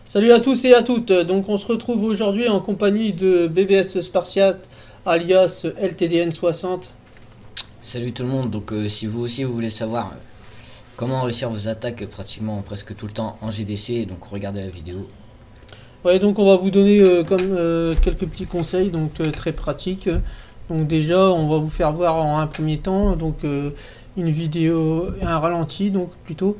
Salut à tous et à toutes. Donc on se retrouve aujourd'hui en compagnie de BVS Spartiate alias LTDN 60. Salut tout le monde, donc si vous aussi vous voulez savoir comment réussir vos attaques pratiquement presque tout le temps en GDC, donc regardez la vidéo. Ouais, donc on va vous donner quelques petits conseils donc très pratiques. Donc déjà, on va vous faire voir en un premier temps donc une vidéo, un ralenti donc plutôt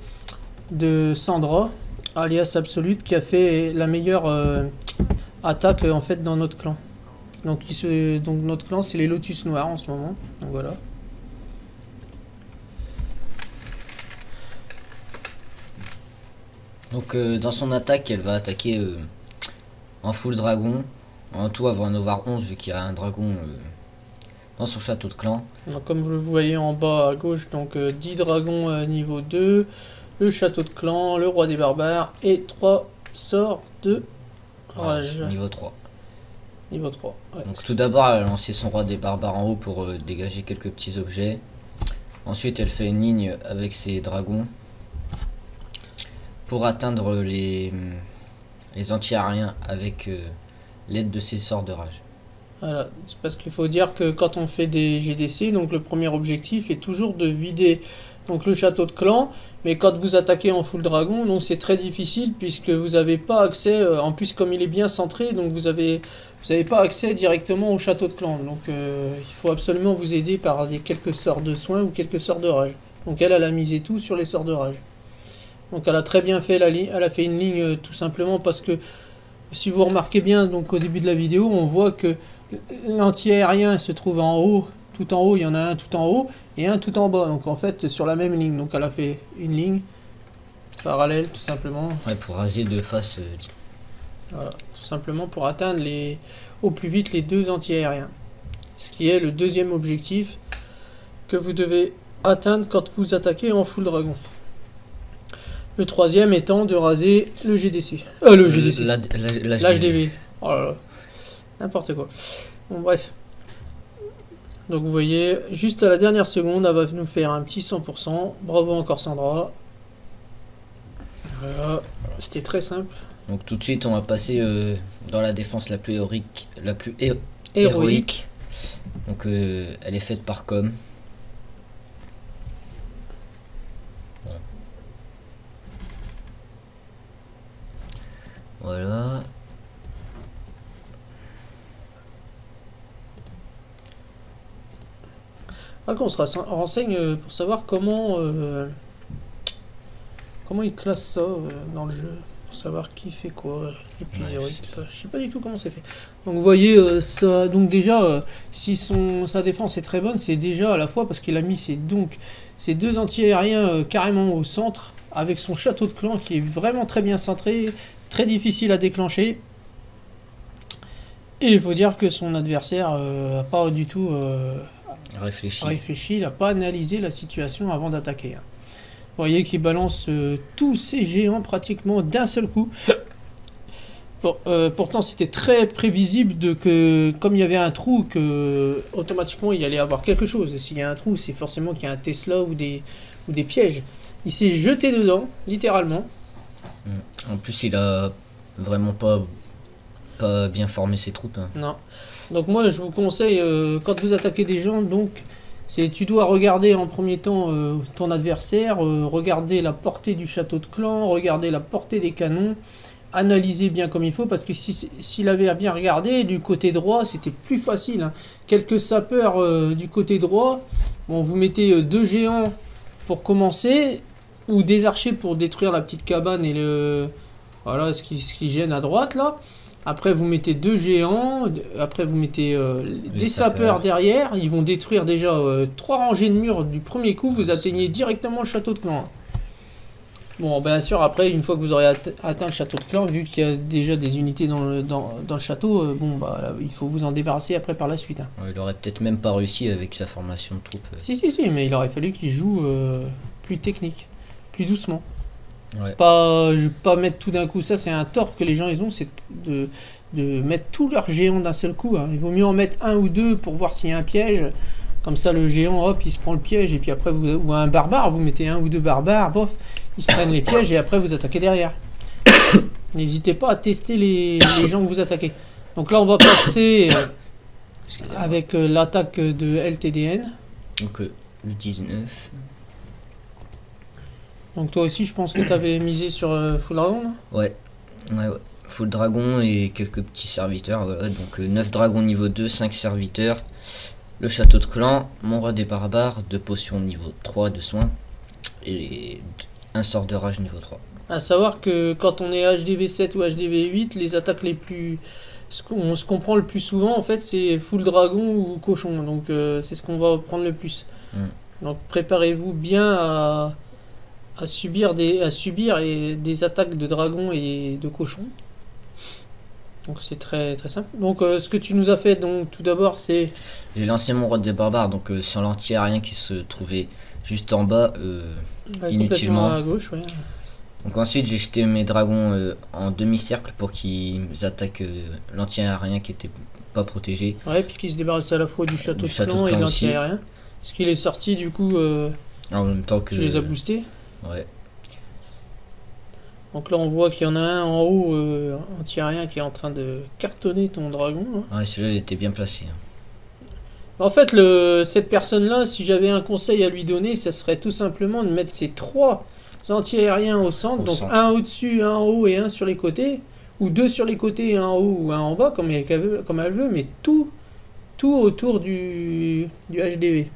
de Sandra alias Absolute qui a fait la meilleure attaque en fait dans notre clan. Donc, donc notre clan c'est les Lotus Noirs en ce moment. Donc voilà. Donc dans son attaque, elle va attaquer en full dragon. En tout, elle va en avoir 11 vu qu'il y a un dragon dans son château de clan. Donc, comme vous le voyez en bas à gauche, donc 10 dragons niveau 2, le château de clan, le roi des barbares et 3 sorts de rage. Niveau 3. Niveau 3. Ouais. Donc tout d'abord, elle a lancé son roi des barbares en haut pour dégager quelques petits objets. Ensuite, elle fait une ligne avec ses dragons pour atteindre les anti-aériens avec l'aide de ses sorts de rage. Voilà, c'est parce qu'il faut dire que quand on fait des GDC, donc le premier objectif est toujours de vider donc le château de clan, mais quand vous attaquez en full dragon, donc c'est très difficile puisque vous n'avez pas accès, en plus comme il est bien centré, donc vous avez pas accès directement au château de clan, donc il faut absolument vous aider par quelques sorts de soins ou quelques sorts de rage. Donc elle a misé tout sur les sorts de rage. Donc elle a très bien fait la ligne, elle a fait une ligne tout simplement parce que si vous remarquez bien, donc au début de la vidéo, on voit que l'anti-aérien se trouve en haut, tout en haut, il y en a un tout en haut et un tout en bas, donc en fait sur la même ligne. Donc elle a fait une ligne parallèle tout simplement. Ouais, pour raser de face. Voilà, tout simplement pour atteindre au plus vite les deux anti-aériens. Ce qui est le deuxième objectif que vous devez atteindre quand vous attaquez en full dragon. Le troisième étant de raser le GDC. Le GDC. L'HDV. Oh là là. N'importe quoi. Bon, bref. Donc vous voyez, juste à la dernière seconde, elle va nous faire un petit 100%. Bravo encore Sandra. Voilà. C'était très simple. Donc tout de suite, on va passer dans la défense la plus héroïque. Donc elle est faite par Com. Voilà. On se renseigne pour savoir comment ils classent ça dans le jeu. Pour savoir qui fait quoi, les plus héroïques, tout ça. Je sais pas du tout comment c'est fait. Donc vous voyez, ça, donc déjà, si sa défense est très bonne, c'est déjà à la fois parce qu'il a mis ses deux anti-aériens carrément au centre, avec son château de clan qui est vraiment très bien centré, très difficile à déclencher. Et il faut dire que son adversaire n'a pas du tout réfléchi, il n'a pas analysé la situation avant d'attaquer. Vous voyez qu'il balance tous ces géants pratiquement d'un seul coup. Bon, pourtant c'était très prévisible que comme il y avait un trou, que automatiquement il allait avoir quelque chose. Et s'il y a un trou, c'est forcément qu'il y a un Tesla ou des pièges. Il s'est jeté dedans, littéralement. En plus, il a vraiment pas bien formé ses troupes. Hein. Non. Donc moi, je vous conseille, quand vous attaquez des gens, donc tu dois regarder en premier temps ton adversaire, regarder la portée du château de clan, regarder la portée des canons, analyser bien comme il faut, parce que s'il avait bien regardé, du côté droit, c'était plus facile. Hein. Quelques sapeurs du côté droit, bon, vous mettez deux géants pour commencer, ou des archers pour détruire la petite cabane et voilà ce qui gêne à droite là. Après vous mettez deux géants, après vous mettez des sapeurs derrière, ils vont détruire déjà 3 rangées de murs du premier coup, vous atteignez directement le château de clan. Bon, bien sûr, après, une fois que vous aurez atteint le château de clan, vu qu'il y a déjà des unités dans le château, bon, bah, là, il faut vous en débarrasser après par la suite. Hein. Ouais, il aurait peut-être même pas réussi avec sa formation de troupes. Si, mais il aurait fallu qu'il joue plus technique, plus doucement. Ouais. Je vais pas mettre tout d'un coup, ça c'est un tort que les gens ils ont, c'est de mettre tous leurs géants d'un seul coup. Hein. Il vaut mieux en mettre un ou deux pour voir s'il y a un piège. Comme ça le géant, hop, il se prend le piège, et puis après, ou un barbare, vous mettez un ou deux barbares, bof, ils se prennent les pièges, et après vous attaquez derrière. N'hésitez pas à tester les gens que vous attaquez. Donc là, on va passer avec l'attaque de LTDN. Donc le 19. Donc toi aussi, je pense que tu avais misé sur Full Dragon. Là. Ouais. Full dragon et quelques petits serviteurs. Voilà. Donc 9 dragons niveau 2, 5 serviteurs. Le château de clan, mon roi des barbares, 2 potions niveau 3 de soins. Et un sort de rage niveau 3. À savoir que quand on est HDV 7 ou HDV 8, les attaques les plus... Ce qu'on prend le plus souvent, en fait, c'est Full Dragon ou Cochon. Donc c'est ce qu'on va prendre le plus. Donc préparez-vous bien à subir des attaques de dragon et de cochon. Donc c'est très très simple. Donc ce que tu nous as fait, donc tout d'abord, c'est... J'ai lancé mon roi des barbares, donc sur l'anti-aérien qui se trouvait juste en bas, inutilement. À gauche, ouais. Donc ensuite j'ai jeté mes dragons en demi-cercle pour qu'ils attaquent l'anti-aérien qui était pas protégé. Ouais, puis qui se débarrasse à la fois du château de clan et de l'anti-aérien. Parce qu'il est sorti du coup... en même temps que... Tu les as boostés. Ouais. Donc là on voit qu'il y en a un en haut anti-aérien qui est en train de cartonner ton dragon. Hein. Ouais, celui-là il était bien placé. En fait, cette personne-là, si j'avais un conseil à lui donner, ça serait tout simplement de mettre ces 3 anti-aériens au centre, donc un au-dessus, un en haut et un sur les côtés, ou 2 sur les côtés, un en haut ou un en bas, comme elle veut, mais tout autour du HDV.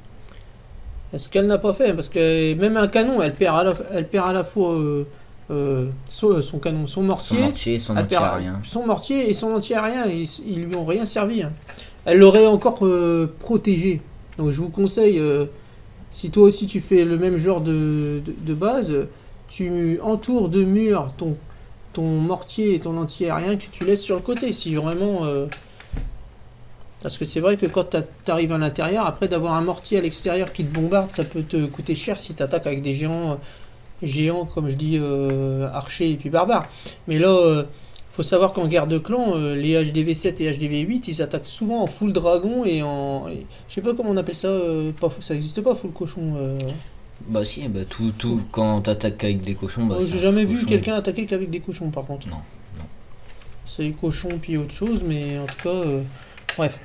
Ce qu'elle n'a pas fait, parce que même un canon, elle perd à la fois son canon, son mortier, son anti-aérien. Son mortier et son anti-aérien, ils lui ont rien servi. Hein. Elle l'aurait encore protégé. Donc je vous conseille, si toi aussi tu fais le même genre de base, tu entoures de murs ton mortier et ton anti-aérien que tu laisses sur le côté. Si vraiment... Parce que c'est vrai que quand tu arrives à l'intérieur, après d'avoir un mortier à l'extérieur qui te bombarde, ça peut te coûter cher si tu attaques avec des géants comme je dis, archers et puis barbares. Mais là, faut savoir qu'en guerre de clan, les HDV 7 et HDV 8, ils attaquent souvent en full dragon et en... je sais pas comment on appelle ça, ça n'existe pas, full cochon. Bah si, tout quand t'attaques avec des cochons, j'ai jamais vu quelqu'un attaquer qu'avec des cochons par contre. Non. C'est les cochons puis autre chose, mais en tout cas, bref.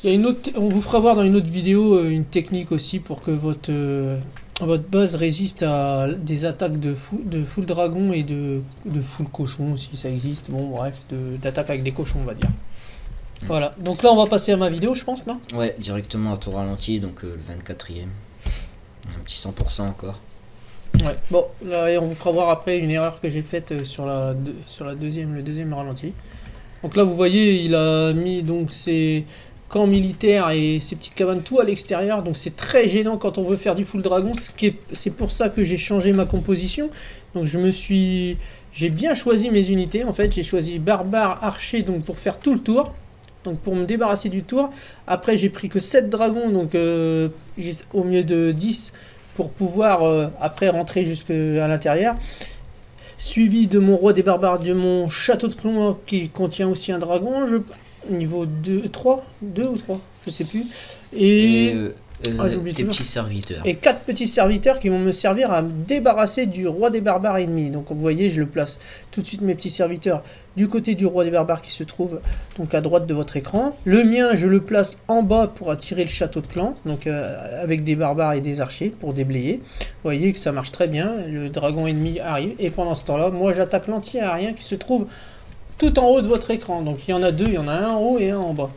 Il y a une autre, on vous fera voir dans une autre vidéo une technique aussi pour que votre base résiste à des attaques de full dragon et de full cochon si ça existe. Bon bref, d'attaque avec des cochons on va dire. Voilà, donc là on va passer à ma vidéo je pense, non? Ouais, directement à ton ralenti, donc le 24e. Un petit 100% encore. Ouais, bon, là on vous fera voir après une erreur que j'ai faite sur le deuxième ralenti. Donc là vous voyez, il a mis donc ses camps militaires et ses petites cabanes tout à l'extérieur, donc c'est très gênant quand on veut faire du full dragon, c'est pour ça que j'ai changé ma composition. Donc j'ai bien choisi mes unités, en fait j'ai choisi barbare, archer, donc pour faire tout le tour, donc pour me débarrasser du tour. Après j'ai pris que 7 dragons, donc au mieux de 10 pour pouvoir après rentrer jusqu'à l'intérieur. Suivi de mon roi des barbares, de mon château de clan qui contient aussi un dragon, niveau 2 ou 3, je sais plus. Et tes petits serviteurs. Et 4 petits serviteurs qui vont me servir à me débarrasser du roi des barbares ennemi. Donc vous voyez, je le place tout de suite mes petits serviteurs du côté du roi des barbares qui se trouve donc à droite de votre écran. Le mien, je le place en bas pour attirer le château de clan, donc avec des barbares et des archers pour déblayer. Vous voyez que ça marche très bien, le dragon ennemi arrive et pendant ce temps-là, moi j'attaque l'anti-aérien qui se trouve tout en haut de votre écran. Donc il y en a 2, il y en a un en haut et un en bas.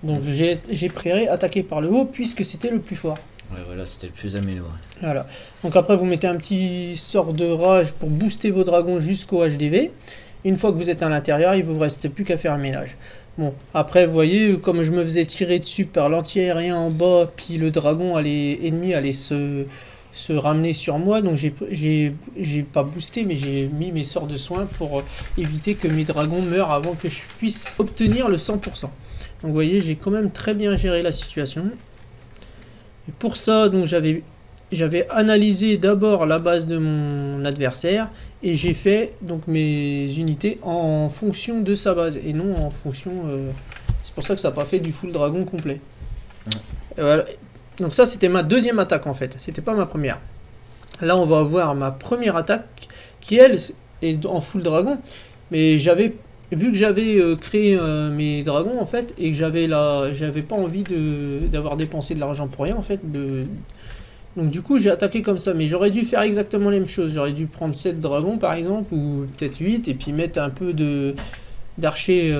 Donc j'ai préféré attaquer par le haut puisque c'était le plus fort. Ouais, voilà, c'était le plus amélioré. Voilà. Donc après vous mettez un petit sort de rage pour booster vos dragons jusqu'au HDV. Une fois que vous êtes à l'intérieur, il ne vous reste plus qu'à faire le ménage. Bon, après vous voyez, comme je me faisais tirer dessus par l'anti-aérien en bas, puis le dragon ennemi allait se ramener sur moi, donc j'ai pas boosté, mais j'ai mis mes sorts de soins pour éviter que mes dragons meurent avant que je puisse obtenir le 100%. Donc vous voyez, j'ai quand même très bien géré la situation. Et pour ça, donc j'avais analysé d'abord la base de mon adversaire et j'ai fait donc mes unités en fonction de sa base et non en fonction... c'est pour ça que ça n'a pas fait du full dragon complet. Voilà. Donc ça c'était ma deuxième attaque en fait, c'était pas ma première. Là on va avoir ma première attaque qui elle et en full dragon. Mais j'avais vu que j'avais créé mes dragons en fait et que j'avais pas envie d'avoir dépensé de l'argent pour rien en fait. Donc du coup j'ai attaqué comme ça. Mais j'aurais dû faire exactement la même chose. J'aurais dû prendre 7 dragons par exemple ou peut-être 8 et puis mettre un peu d'archers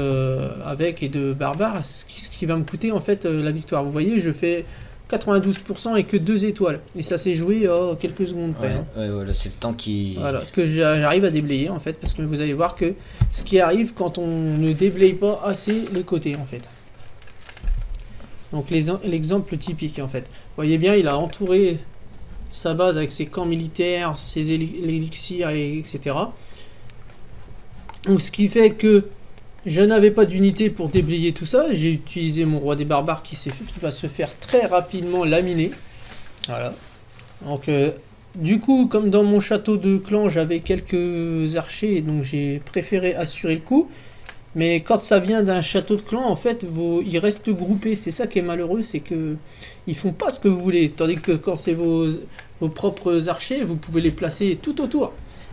avec et de barbares, ce qui va me coûter en fait la victoire. Vous voyez, je fais 92% et que 2 étoiles. Et ça s'est joué à quelques secondes près. Hein. Ouais, voilà, c'est le temps qui... Voilà, que j'arrive à déblayer en fait, parce que vous allez voir que ce qui arrive quand on ne déblaye pas assez les côtés en fait. Donc l'exemple typique en fait. Vous voyez bien, il a entouré sa base avec ses camps militaires, ses élixirs, etc. Donc ce qui fait que je n'avais pas d'unité pour déblayer tout ça. J'ai utilisé mon roi des barbares qui va se faire très rapidement laminer. Voilà. Donc du coup, comme dans mon château de clan, j'avais quelques archers, donc j'ai préféré assurer le coup. Mais quand ça vient d'un château de clan, en fait, ils restent groupés. C'est ça qui est malheureux, c'est que ils font pas ce que vous voulez. Tandis que quand c'est vos propres archers, vous pouvez les placer tout autour.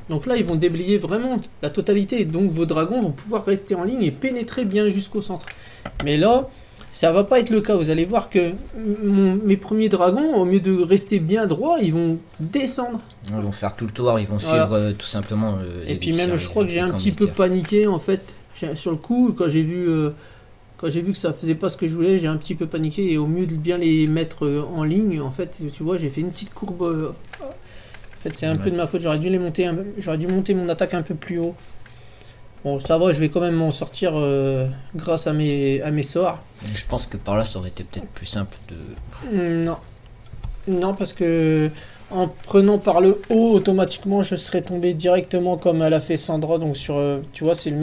Donc là, ils vont déblayer vraiment la totalité. Donc vos dragons vont pouvoir rester en ligne et pénétrer bien jusqu'au centre. Mais là, ça va pas être le cas. Vous allez voir que mes premiers dragons, au lieu de rester bien droits, ils vont descendre. Ils vont faire tout le tour, ils vont suivre tout simplement et puis même, je crois que j'ai un petit peu paniqué en fait. Sur le coup, quand j'ai vu que ça faisait pas ce que je voulais, j'ai un petit peu paniqué. Et au mieux de bien les mettre en ligne, en fait, tu vois, j'ai fait une petite courbe... En fait, c'est un peu de ma faute. J'aurais dû monter mon attaque un peu plus haut. Bon, ça va, je vais quand même m'en sortir grâce à mes sorts. Je pense que par là, ça aurait été peut-être plus simple de... Non. Non, parce que en prenant par le haut, automatiquement, je serais tombé directement comme elle a fait Sandra. Donc, tu vois, c'est le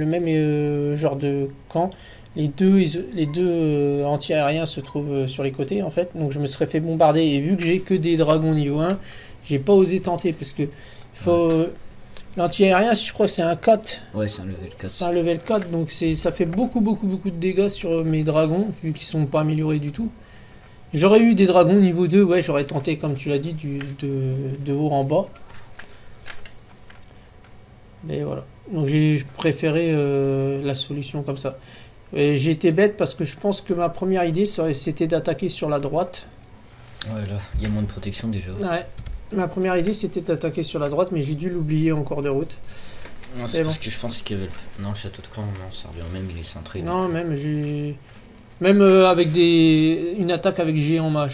même genre de camp. Les deux anti-aériens se trouvent sur les côtés, en fait. Donc, je me serais fait bombarder. Et vu que j'ai que des dragons niveau 1, j'ai pas osé tenter parce que l'anti-aérien, je crois que c'est un 4. Ouais, c'est un level 4. C'est un level 4, donc ça fait beaucoup de dégâts sur mes dragons, vu qu'ils sont pas améliorés du tout. J'aurais eu des dragons niveau 2, ouais, j'aurais tenté, comme tu l'as dit, de haut en bas. Mais voilà. Donc j'ai préféré la solution comme ça. J'ai été bête parce que je pense que ma première idée, c'était d'attaquer sur la droite. Ouais, là, il y a moins de protection déjà. Ouais. Ma première idée c'était d'attaquer sur la droite, mais j'ai dû l'oublier en cours de route. Non, c'est parce que je pense qu'il y avait... Non, le château de clan, non, ça revient même, il est centré. Non, même j'ai... Même avec une attaque avec géant,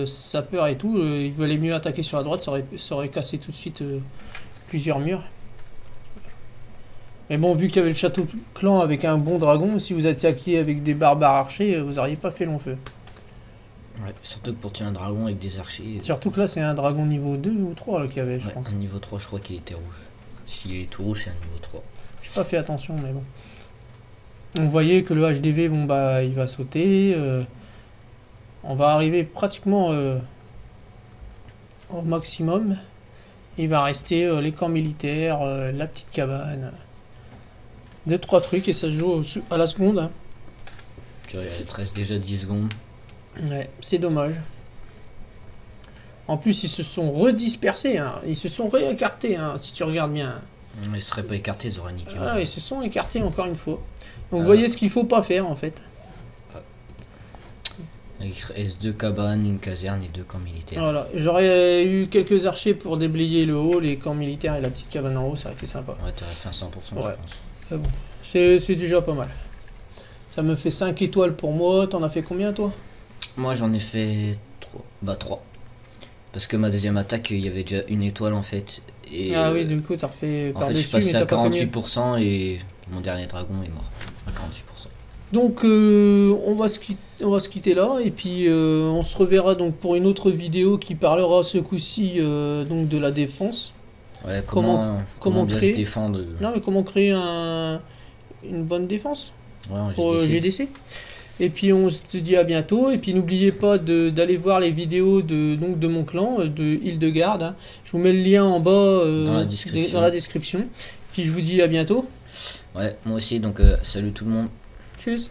sapeur et tout, il valait mieux attaquer sur la droite, ça aurait cassé tout de suite plusieurs murs. Mais bon, vu qu'il y avait le château de clan avec un bon dragon, si vous attaquiez avec des barbares archers, vous n'auriez pas fait long feu. Ouais, surtout que pour tuer un dragon avec des archers... Surtout que là, c'est un dragon niveau 2 ou 3 qu'il y avait, je pense. Un niveau 3, je crois qu'il était rouge. S'il est tout rouge, c'est un niveau 3. J'ai pas fait attention, mais bon. On voyait que le HDV, bon bah, il va sauter. On va arriver pratiquement au maximum. Il va rester les camps militaires, la petite cabane. 2-3 trucs et ça se joue à la seconde. Hein. Il te reste déjà 10 secondes. Ouais, c'est dommage. En plus, ils se sont redispersés, hein. Ils se sont réécartés, hein, si tu regardes bien. Ils ne seraient pas écartés, ils auraient niqué. Ah, ils se sont écartés encore une fois. Donc vous voyez ce qu'il faut pas faire en fait. Il reste 2 cabanes, une caserne et 2 camps militaires. Voilà, j'aurais eu quelques archers pour déblayer le haut, les camps militaires et la petite cabane en haut, ça aurait été sympa. Ouais, t'aurais fait un 100%, je pense. Bon, c'est déjà pas mal. Ça me fait 5 étoiles pour moi. T'en as fait combien toi? Moi j'en ai fait 3. Bah 3. Parce que ma deuxième attaque, il y avait déjà une étoile en fait. Et oui, du coup t'as refait par dessus. En fait, je suis passé à 48% et mon dernier dragon est mort. À 48%. Donc on va se quitter là et puis on se reverra donc pour une autre vidéo qui parlera ce coup-ci donc de la défense. Ouais, comment bien se défendre. Non, mais comment créer une bonne défense pour GDC. Et puis on se dit à bientôt. Et puis n'oubliez pas d'aller voir les vidéos de mon clan, de Hildegarde. Hein. Je vous mets le lien en bas dans la description. Puis je vous dis à bientôt. Ouais, moi aussi. Donc salut tout le monde. Tchuss.